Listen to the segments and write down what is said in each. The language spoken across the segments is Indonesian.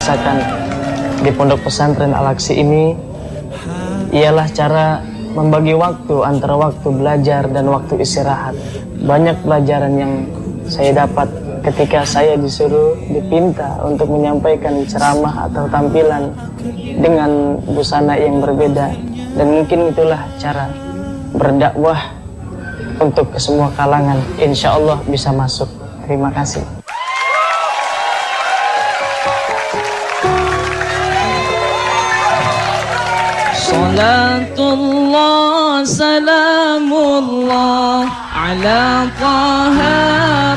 rasakan di Pondok Pesantren Al-Aqsi ini ialah cara membagi waktu antara waktu belajar dan waktu istirahat. Banyak pelajaran yang saya dapat ketika saya dipinta untuk menyampaikan ceramah atau tampilan dengan busana yang berbeda, dan mungkin itulah cara berdakwah untuk ke semua kalangan. Insya Allah bisa masuk. Terima kasih. Salatullah salamullah ala taha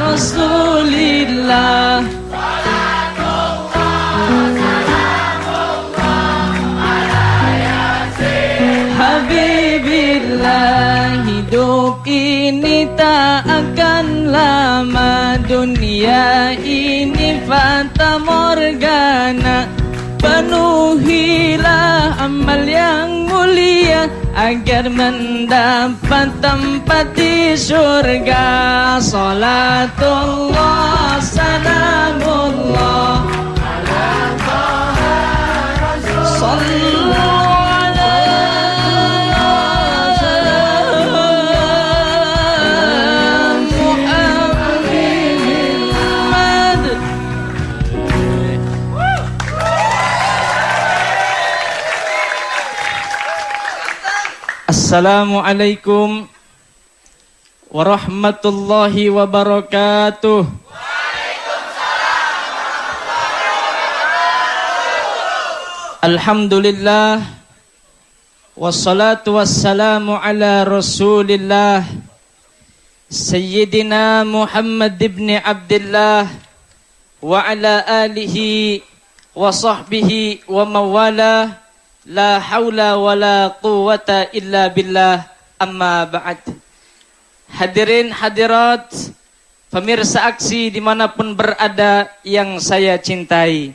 rasulillah. Salatullah salamullah ala yasin habibillah. Hidup ini tak akan lama, dunia ini fata morgana. Penuhilah amal yang mulia agar mendapat tempat di surga. Salatullah salamullah ala taha rasulillah. Assalamualaikum warahmatullahi wabarakatuh. Alhamdulillah wassalatu wassalamu ala rasulillah Sayyidina Muhammad ibn Abdullah wa ala alihi wa sahbihi wa mawalah. La haula wa la quwata illa billah, amma ba'd. Hadirin hadirat, pemirsa aksi dimanapun berada yang saya cintai,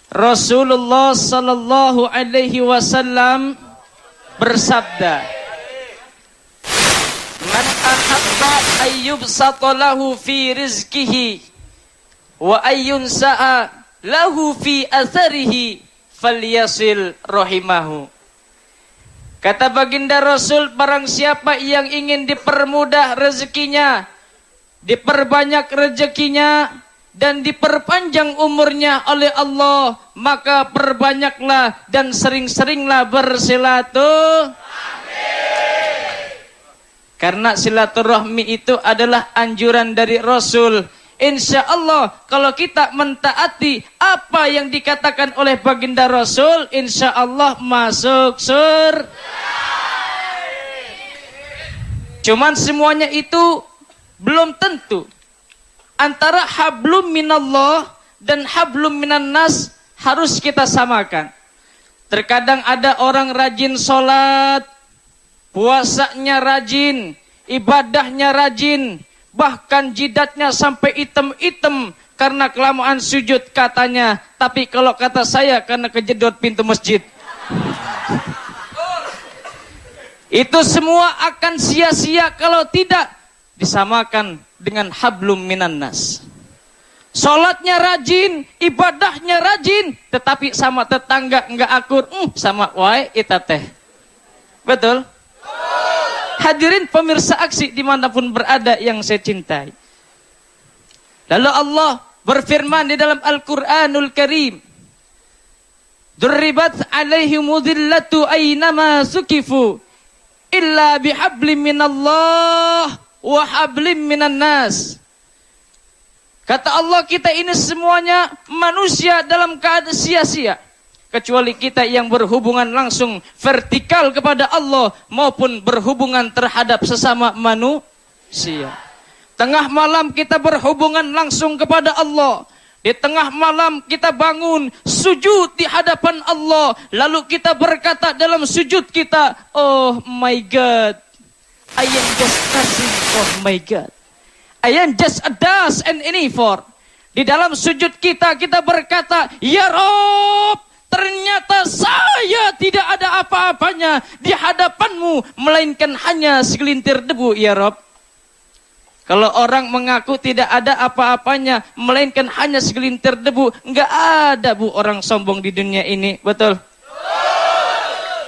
Rasulullah sallallahu alaihi wasallam bersabda, man ahabba ayyubsata lahu fi rizkihi wa ayyunsa'a lahu fi atharihi falyasil rahimahu. Kata baginda Rasul, barang siapa yang ingin dipermudah rezekinya, diperbanyak rezekinya, dan diperpanjang umurnya oleh Allah, maka perbanyaklah dan sering-seringlah bersilaturahmi. Karena silaturahmi itu adalah anjuran dari Rasul. Insya Allah kalau kita mentaati apa yang dikatakan oleh baginda Rasul, insya Allah masuk surga. Cuman semuanya itu belum tentu. Antara hablum minallah dan hablum minan nas harus kita samakan. Terkadang ada orang rajin sholat, puasanya rajin, ibadahnya rajin, bahkan jidatnya sampai item-item karena kelamaan sujud katanya. Tapi kalau kata saya karena kejedot pintu masjid. Itu semua akan sia-sia kalau tidak disamakan dengan hablum minan nas. Sholatnya rajin, ibadahnya rajin, tetapi sama tetangga enggak akur, sama wae ita teh. Betul? Hadirin pemirsa aksi dimanapun berada yang saya cintai. Lalu Allah berfirman di dalam Al-Quranul Karim, Duribat alaihimudillatu aynama sukifu illa bihablim minallah wa hablim minan nas. Kata Allah, kita ini semuanya manusia dalam keadaan sia-sia, kecuali kita yang berhubungan langsung vertikal kepada Allah maupun berhubungan terhadap sesama manusia. Tengah malam kita berhubungan langsung kepada Allah. Di tengah malam kita bangun sujud di hadapan Allah. Lalu kita berkata dalam sujud kita, oh my God, I am just nothing, oh my God, I am just a dust and any for. Di dalam sujud kita berkata, ya Rabb, ternyata saya tidak ada apa-apanya di hadapanmu, melainkan hanya segelintir debu, ya Rabb. Kalau orang mengaku tidak ada apa-apanya, melainkan hanya segelintir debu, enggak ada Bu orang sombong di dunia ini, betul?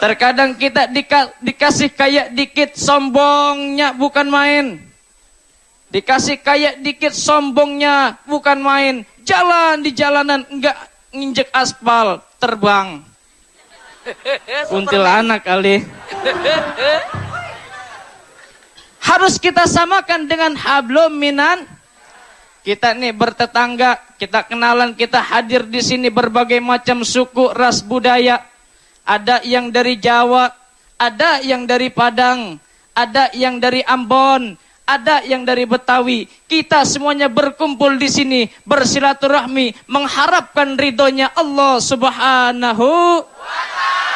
Terkadang kita dikasih kaya dikit, sombongnya bukan main. Dikasih kaya dikit, sombongnya bukan main. Jalan di jalanan enggak nginjek aspal, terbang. Kuntilanak kali. Harus kita samakan dengan hablum minan. Kita nih bertetangga, kita kenalan, kita hadir di sini berbagai macam suku, ras, budaya. Ada yang dari Jawa, ada yang dari Padang, ada yang dari Ambon, ada yang dari Betawi. Kita semuanya berkumpul di sini, bersilaturahmi, mengharapkan ridhonya Allah Subhanahu.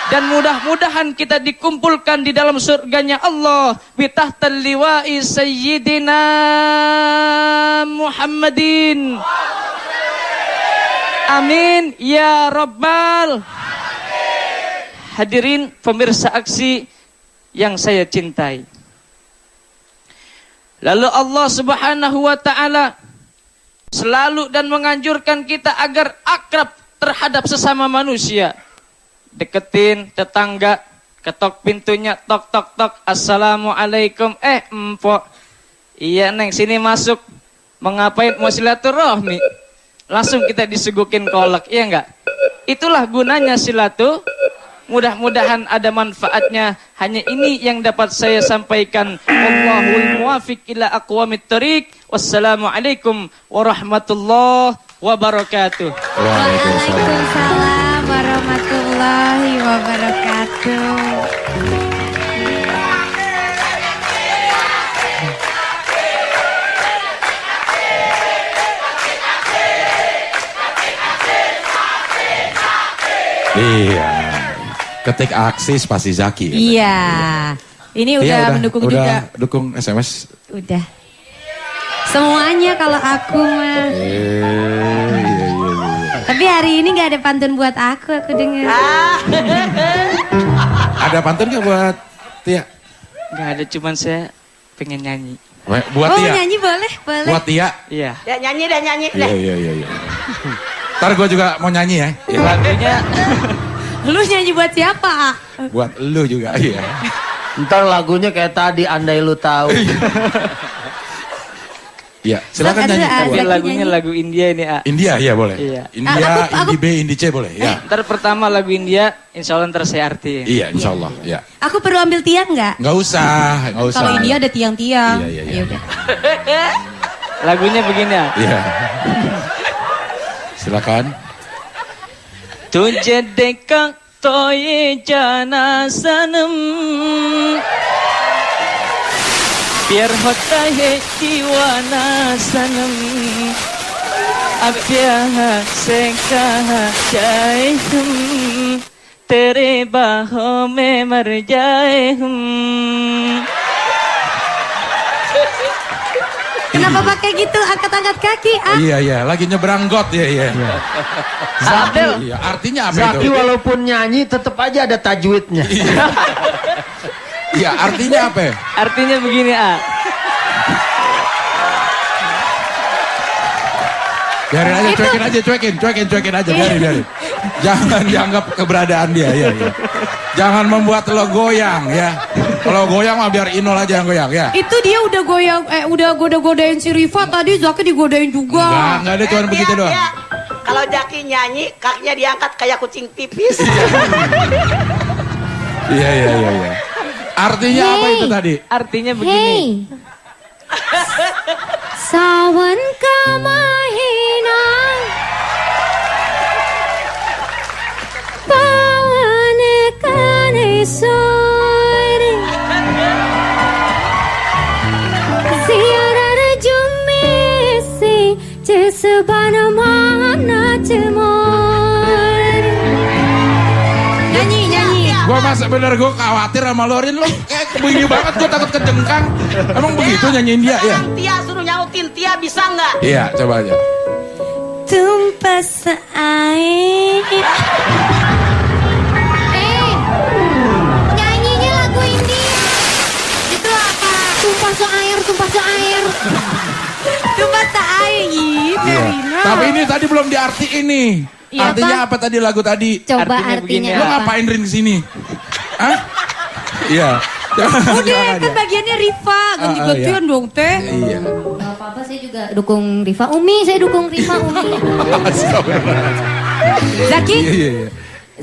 Dan mudah-mudahan kita dikumpulkan di dalam surganya Allah bitahtal liwa'i sayyidina Muhammadin. Amin ya rabbal. Hadirin pemirsa aksi yang saya cintai. Lalu Allah Subhanahu wa taala selalu dan menganjurkan kita agar akrab terhadap sesama manusia. Deketin tetangga, ketok pintunya, tok tok tok, assalamualaikum, empok, iya neng sini masuk, mengapain, mau silaturahmi, langsung kita disuguhin kolak, iya enggak? Itulah gunanya silatu. Mudah-mudahan ada manfaatnya. Hanya ini yang dapat saya sampaikan. Wallahul muwafiq ila aqwamit thoriq. Wassalamualaikum warahmatullahi wabarakatuh. Waalaikumsalam warahmatullahi wabarakatuh. Iya. Ketik aksi spasi Zaki. Iya. Ini udah mendukung juga. Dukung SMS. Udah. Semuanya kalau aku mah. Iya. Tapi hari ini gak ada pantun buat aku dengar. Ada pantun gak buat Tia? Gak ada, cuman saya pengen nyanyi. Buat Tia? Nyanyi boleh? Buat Tia? Iya. Ya nyanyi dah. Iya. Ntar gue juga mau nyanyi ya. Lagunya Lu nyanyi buat siapa? Buat lu juga, iya. Ntar lagunya kayak tadi, andai lu tahu. Iya, silakan nyanyi. tapi lagunya lagu India ini, A. India, iya boleh. Iya. India, Indi B, Indi C boleh. Ya. Ntar pertama lagu India, insya Allah ntar saya artiin. Iya, insya Allah. Ya. Aku perlu ambil tiang nggak? Nggak usah. Kalau India ada tiang-tiang. Iya. Ya udah. Lagunya begini, A. Iya. Silakan. तुझे देखा तो ये जाना सनम प्यार होता है दीवाना सनम अब यहाँ से कहाँ जाए हम तेरे बाहों में मर जाए हम. Kenapa pakai gitu angkat-angkat kaki? Ah? Iya, lagi nyebrang got ya. Zaki, Iya, artinya apa Zaki itu? walaupun nyanyi tetap aja ada tajwidnya. Iya, artinya apa? Artinya begini, A. Biarin aja, cuekin aja, biarin. Jangan dianggap keberadaan dia, ya. Jangan membuat lo goyang, ya. Kalau goyang mah biar Inul aja yang goyang, ya. Itu dia udah goyang, udah goda-godain si Rifa tadi, Zaki digodain juga. Enggak ada, cuma begitu doang. Kalau Zaki nyanyi, kakinya diangkat kayak kucing pipis. Iya. Artinya apa itu tadi? Artinya begini. सावन का महीना पवन काने सोरे ziyarar jumme se जिस बन माना nyanyi. Gua masa bener gue khawatir sama Lorin, lo kayak begini banget, gue takut kejengkang. Emang begitu nyanyiin dia, ya? Tia suruh nyautin, Tia bisa nggak? Iya, coba aja. तुम पास आए. Nyanyinya lagu India. Itu apa? Tumpah so air. Tapi ini tadi belum diarti ini. Iya, Artinya apa tadi lagu tadi? Coba Artinya begini, artinya. Lo apa? ngapain Rin kesini? Hah? Iya. Udah, Jangan kan ya. bagiannya Rifa. Ganti-gantian dong, Teh. Iya. Gak apa-apa, saya juga dukung Rifa. Umi, saya dukung Rifa, Umi. Zaki? Iya, iya, iya.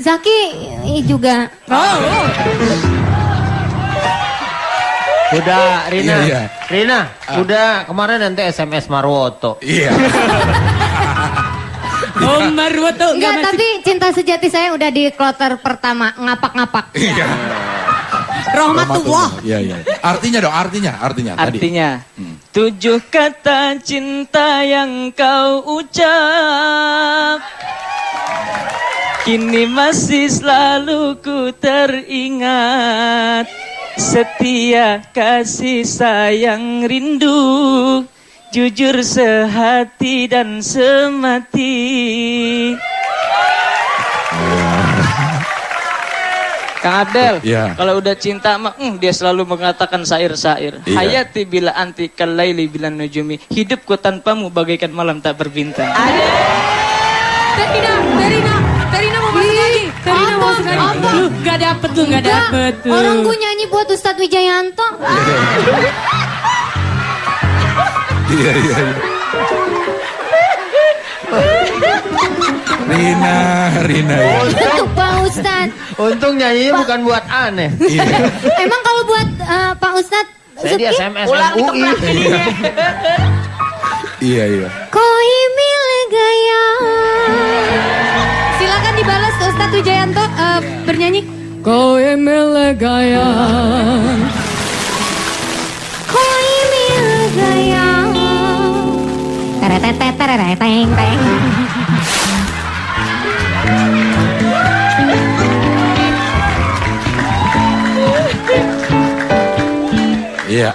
Zaki juga. Oh. Udah, Rina. Iya, iya. Rina, udah kemarin nanti SMS Marwoto. Iya. Oh, Marwoto. Enggak, tapi cinta sejati saya udah di kloter pertama, ngapak-ngapak. Iya. Rahmatullah. Iya, iya. Artinya dong, artinya tadi. Artinya, 7 kata cinta yang kau ucap, kini masih selalu ku teringat. Setia, kasih, sayang, rindu, jujur sehati dan semati. Kang Abdel, Iya. kalau udah cinta mah dia selalu mengatakan syair-syair. Iya. Hayati bila anti kalaili bila nujumi. Hidupku tanpamu bagaikan malam tak berbintang. Terina mau masuk lagi. Terina mau masuk lagi. Lu gak dapet tuh. Orang gue nyanyi buat Ustadz Wijayanto. Iya, iya, iya. Rina ya. Untuk Pak Ustadz. Untung nyanyinya bukan buat aneh. Iya. Emang kalau buat Pak Ustadz Saya di Zuki, SMS Ulang MUI. dikeplak jadinya. Iya, iya. koi milik gaya. Silakan dibalas ke Ustadz Wijayanto bernyanyi. Kau emele gaya. Koi milik gaya. Teretet teretet teng teng. Iya.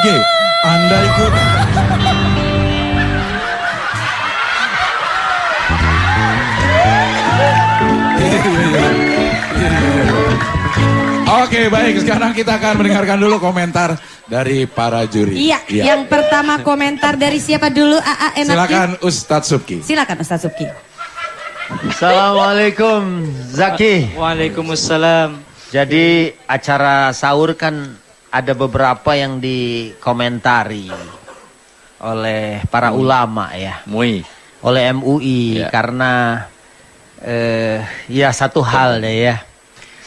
G, Anda ikut. Oke, baik. Sekarang kita akan mendengarkan dulu komentar dari para juri. Iya, yang pertama komentar dari siapa dulu? AA enaknya. Silakan Ustadz Subki. Silakan Ustadz Subki. Assalamualaikum Zaki. Waalaikumsalam. Jadi acara sahur kan ada beberapa yang dikomentari oleh para ulama ya. Oleh MUI karena ya satu hal deh ya.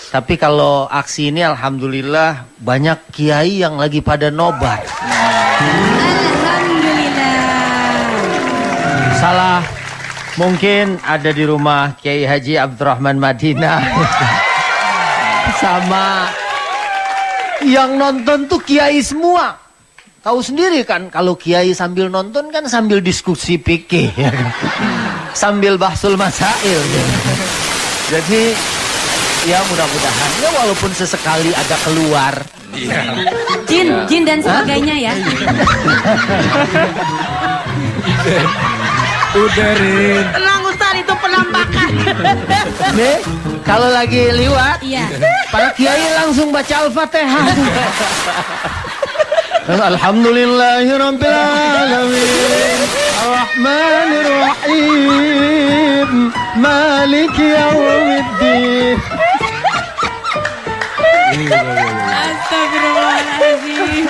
Tapi kalau aksi ini alhamdulillah banyak kiai yang lagi pada nobar. Alhamdulillah. Salah mungkin ada di rumah Kiai Haji Abdurrahman Madinah. Sama yang nonton tuh kiai semua. Tahu sendiri kan kalau kiai sambil nonton kan sambil diskusi fikih ya kan? Sambil bahsul masail ya. Jadi ya mudah-mudahan ya walaupun sesekali agak keluar. Jin dan sebagainya ya. Udah, Rin. Tenang Ustaz, itu penampakan. Nih, kalau lagi liwat, Iya. para kiai langsung baca Al-Fatihah. Alhamdulillahirabbil alamin. Ar-Rahmanir Rahim. Maliki yaumiddin. Astagfirullahaladzim.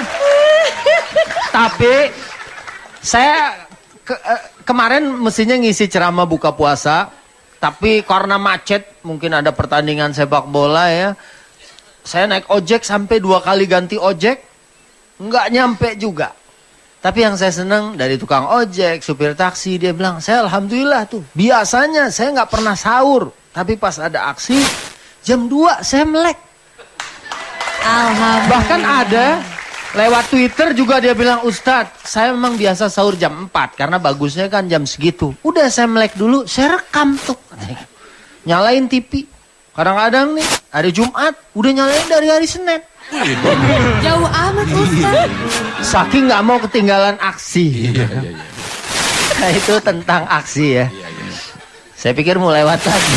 Tapi saya kemarin mestinya ngisi ceramah buka puasa, tapi karena macet, mungkin ada pertandingan sepak bola ya. Saya naik ojek sampai 2 kali ganti ojek, nggak nyampe juga. Tapi yang saya senang dari tukang ojek, supir taksi, dia bilang, saya alhamdulillah tuh, biasanya saya nggak pernah sahur, tapi pas ada aksi, jam 2 saya melek. Alhamdulillah. Bahkan ada lewat Twitter juga dia bilang, Ustadz, saya memang biasa sahur jam 4 karena bagusnya kan jam segitu. Udah saya melek dulu, saya rekam tuh. Nyalain TV. Kadang-kadang nih hari Jumat udah nyalain dari hari Senin. Jauh amat Ustaz. Saking nggak mau ketinggalan aksi. Iya. Nah, itu tentang aksi ya. Saya pikir mau lewat lagi.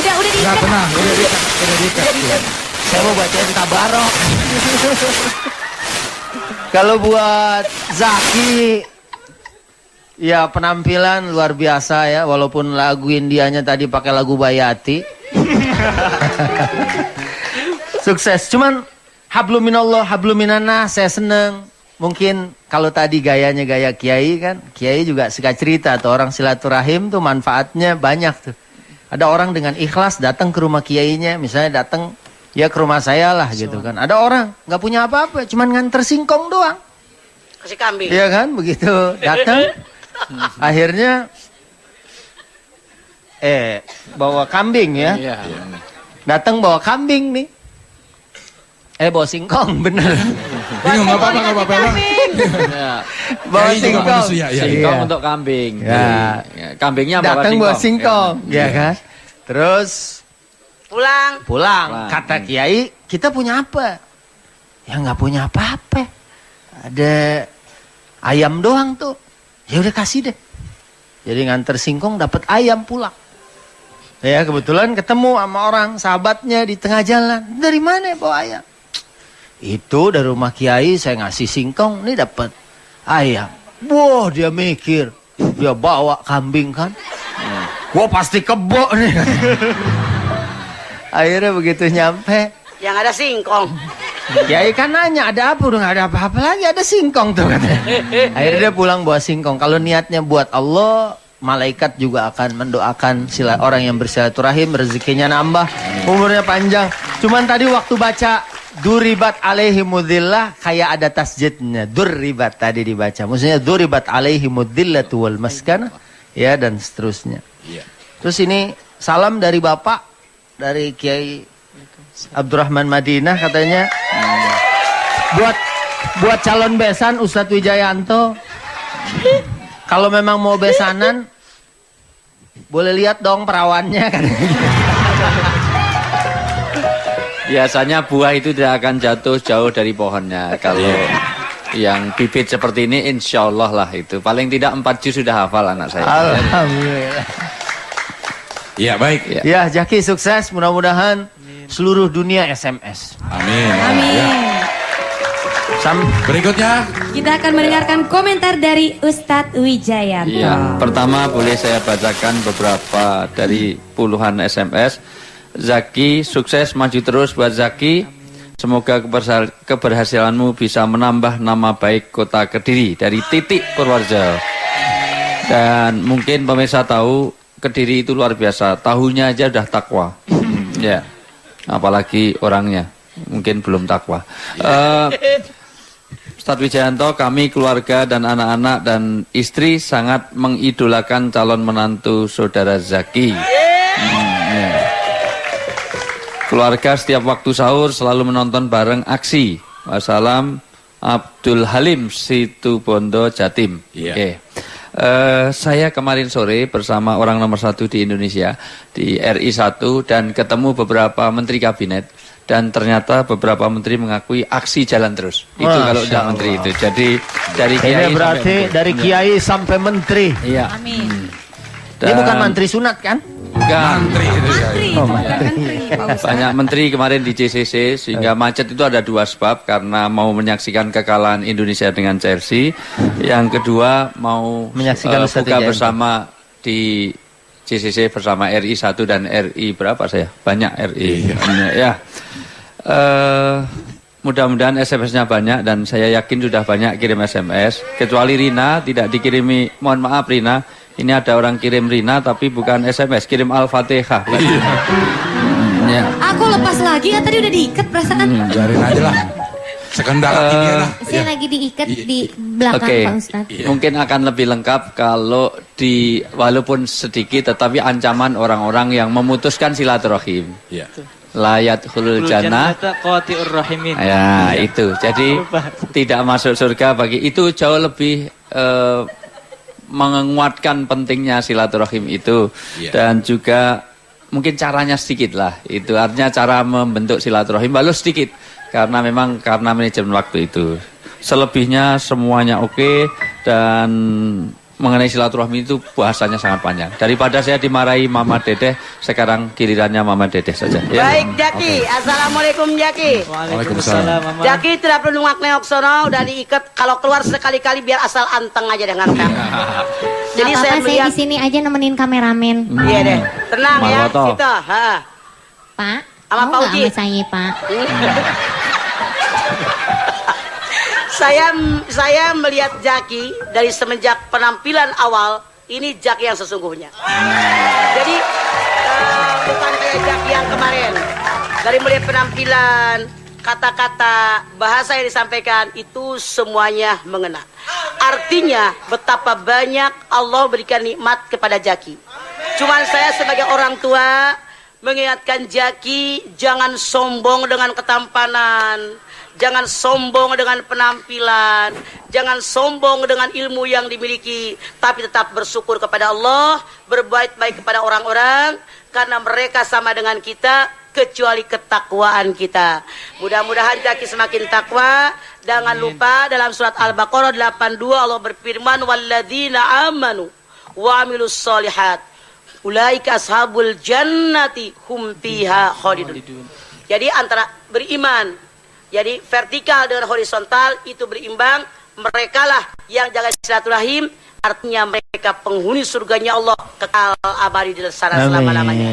Udah Nggak, diikat. tenang, udah diikat. Saya mau bacain tabarok. Kalau buat Zaki, Ya penampilan luar biasa ya, walaupun lagu Indianya tadi pakai lagu Bayati. Sukses. Cuman hablum minallah, hablum minannas, saya seneng. Mungkin kalau tadi gayanya gaya kiai kan, kiai juga suka cerita tuh orang silaturahim tuh manfaatnya banyak tuh. Ada orang dengan ikhlas datang ke rumah kiainya, misalnya datang ya ke rumah saya lah gitu kan. Ada orang nggak punya apa-apa, cuman nganter singkong doang. Kasih kambing. Iya kan, begitu datang, akhirnya bawa kambing ya. Iya. Datang bawa kambing nih. Bawa singkong, bener. Bingung nggak apa-apa. Ya. Bawa Kiai juga singkong. manusia, ya. Singkong Iya. untuk kambing. Ya. Ya, kambingnya bawa Datang bawa singkong, Ya. ya kan. Terus Pulang. pulang. Kata kiai, kita punya apa? Ya nggak punya apa-apa. Ada ayam doang tuh. Ya udah kasih deh. Jadi nganter singkong dapat ayam pulang. Ya kebetulan ketemu sama orang sahabatnya di tengah jalan. Dari mana bawa ayam? Itu dari rumah kiai saya ngasih singkong, ini dapat ayam. Wah dia mikir, dia bawa kambing kan. Wah pasti kebo nih. Akhirnya begitu nyampe, Yang ada singkong. kiai kan nanya ada apa? Udah gak ada apa-apa lagi, ada singkong tuh katanya. Akhirnya dia pulang bawa singkong. Kalau niatnya buat Allah, malaikat juga akan mendoakan orang yang bersilaturahim, rezekinya nambah, umurnya panjang. Cuman tadi waktu baca duribat alaihimudillah kayak ada tasjidnya. Duribat tadi dibaca. Maksudnya duribat alaihimudillatu wal maskana, ya dan seterusnya. Terus ini salam dari Bapak, dari Kiai Abdurrahman Madinah katanya. Buat calon besan Ustadz Wijayanto. Kalau memang mau besanan, boleh lihat dong perawannya kan. Biasanya buah itu tidak akan jatuh jauh dari pohonnya. Kalau yang bibit seperti ini, insya Allah lah itu. Paling tidak 4 juz sudah hafal anak saya. Alhamdulillah. Iya baik. Ya Jaki sukses, mudah-mudahan seluruh dunia SMS. Amin. Amin. Ya. Berikutnya. Kita akan mendengarkan komentar dari Ustadz Wijayanto. Iya, pertama boleh saya bacakan beberapa dari puluhan SMS. Zaki, sukses maju terus buat Zaki. Semoga keberhasilanmu bisa menambah nama baik kota Kediri dari Titik Purworejo. Dan mungkin pemirsa tahu Kediri itu luar biasa. Tahunya aja udah takwa. Ya, apalagi orangnya mungkin belum takwa. Ustadz Wijayanto, kami keluarga dan anak-anak dan istri sangat mengidolakan calon menantu saudara Zaki. Keluarga setiap waktu sahur selalu menonton bareng aksi. Wassalam, Abdul Halim, Situbondo, Jatim. Iya. Oke. Saya kemarin sore bersama orang nomor 1 di Indonesia di RI 1 dan ketemu beberapa menteri kabinet. Dan ternyata beberapa menteri mengakui aksi jalan terus. Itu kalau udah menteri itu. Jadi dari kiai Ini berarti sampai dari kiai sampai menteri. Iya. Amin. Ini bukan mantri sunat kan? Mantri itu ya. Menteri, Pak Ustadz. Banyak menteri kemarin di JCC sehingga macet itu ada 2 sebab, karena mau menyaksikan kekalahan Indonesia dengan Chelsea. Yang kedua mau Menyaksikan Ustadz buka Wijayanto. bersama di JCC bersama RI 1 dan RI berapa saya? Banyak RI. Ya. Mudah-mudahan SMS-nya banyak dan saya yakin sudah banyak kirim SMS. Kecuali Rina tidak dikirimi. Mohon maaf Rina, ini ada orang kirim Rina tapi bukan SMS, kirim Al-Fatihah. Ya. Aku lepas lagi ya, tadi udah diikat perasaan. Biarin aja lah. Sekendara ini lah. Saya lagi diikat di belakang Oke. Pak Ustadz. Mungkin akan lebih lengkap kalau walaupun sedikit tetapi ancaman orang-orang yang memutuskan silaturahim. Iya. Layat khulul jannah. Ya, itu. Jadi tidak masuk surga bagi itu jauh lebih menguatkan pentingnya silaturahim itu. Iya. Dan juga mungkin caranya sedikit lah. Itu artinya cara membentuk silaturahim baru sedikit. Karena memang karena manajemen waktu itu. Selebihnya semuanya oke dan mengenai silaturahmi itu bahasanya sangat panjang. Daripada saya dimarahi Mama Dedeh, sekarang gilirannya Mama Dedeh saja. Ya? Baik Jaki, Assalamualaikum Jaki. Waalaikumsalam, Mama. Jaki tidak perlu nungak-nengok sono, udah diikat. Kalau keluar sekali-kali biar asal anteng aja dengan kan. Jadi Gak saya apa-apa, saya melihat, di sini aja nemenin kameramen. iya deh, tenang ya, Marwoto. Sita. Ha. Pak, Sama mau Pak nggak Uji. sama saya, Pak? Saya melihat Jaki dari semenjak penampilan awal, ini Jaki yang sesungguhnya. Jadi bukan kayak Jaki yang kemarin. Dari mulai penampilan, kata-kata, bahasa yang disampaikan itu semuanya mengena. Artinya betapa banyak Allah berikan nikmat kepada Jaki. Cuman saya sebagai orang tua mengingatkan Jaki jangan sombong dengan ketampanan. Jangan sombong dengan penampilan, jangan sombong dengan ilmu yang dimiliki, tapi tetap bersyukur kepada Allah, berbuat baik kepada orang-orang, karena mereka sama dengan kita, kecuali ketakwaan kita. Mudah-mudahan Jaki semakin takwa. Jangan lupa dalam surat Al-Baqarah 82 Allah berfirman, walladzina amanu wa amilus solihat, ulaika ashabul jannati hum fiha khalidun. Jadi antara beriman, jadi vertikal dengan horizontal itu berimbang. Mereka lah yang jaga silaturahim. Artinya mereka penghuni surganya Allah kekal abadi di sana selama-lamanya.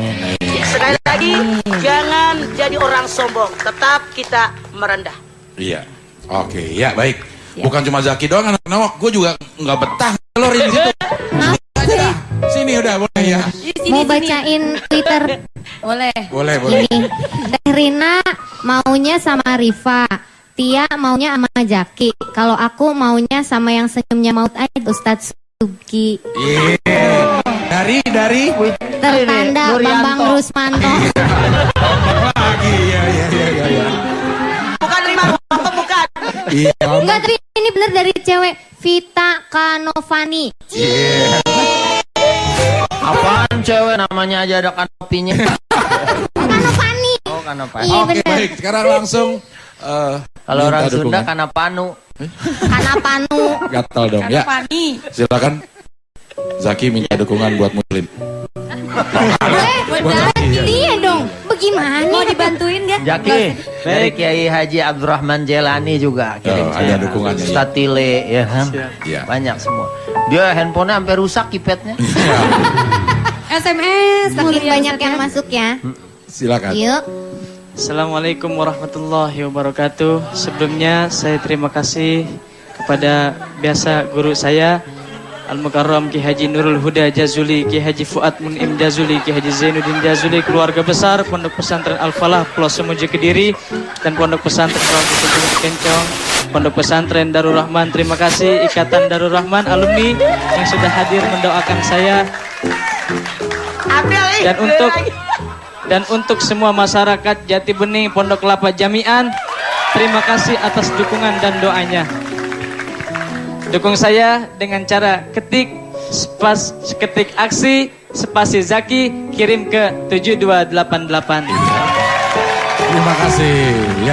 Sekali lagi, jangan jadi orang sombong. Tetap kita merendah. Iya. Oke, ya baik. Bukan cuma Zaki doang anak nawak, gue juga nggak betah ngelorin di situ. Aja dah. Sini udah boleh ya. Mau bacain Twitter? Boleh. Boleh, boleh. Ini Teh Rina maunya sama Rifa, Tia maunya sama Jaki. Kalau aku maunya sama yang senyumnya maut aja, Ustadz Subki. Iya. Dari Tertanda Bambang Rusmanto. lagi ya. Bukan terima atau bukan? Iya. Enggak, Tri, ini bener dari cewek Vita Kanovani. Iya. Apaan cewek namanya aja ada kanopinya. Kanovani. Oh, kanopani. Iya Oke, bener. baik. Sekarang langsung Kalau minta orang Sunda dukungan. kanapanu. Kanapanu. Gatal dong ya. Pani. Silakan Zaki minta dukungan buat Muslim. Dia dong. Bagaimana? Mau dibantuin gak? Jaki, dari Kiai Haji Abdurrahman Jelani juga kirim ada dukungannya. Ustaz Tile, ya kan? Iya. Banyak semua. Dia handphonenya sampai rusak keypadnya. SMS. Makin banyak yang masuk ya. Silakan. Yuk. Assalamualaikum warahmatullahi wabarakatuh. Sebelumnya saya terima kasih kepada biasa guru saya Al-Mukarram Ki Haji Nurul Huda Jazuli, Ki Haji Fuad Munim Jazuli, Ki Haji Zainuddin Jazuli, keluarga besar Pondok Pesantren Al-Falah Pulau Semuju Kediri, dan Pondok Pesantren Rasul Kencong, Pondok Pesantren Darul Rahman. Terima kasih Ikatan Darul Rahman alumni yang sudah hadir mendoakan saya, dan untuk semua masyarakat Jati Bening Pondok Kelapa Jami'an. Terima kasih atas dukungan dan doanya. Dukung saya dengan cara ketik aksi spasi Zaki, kirim ke 7288. Terima kasih. Ya.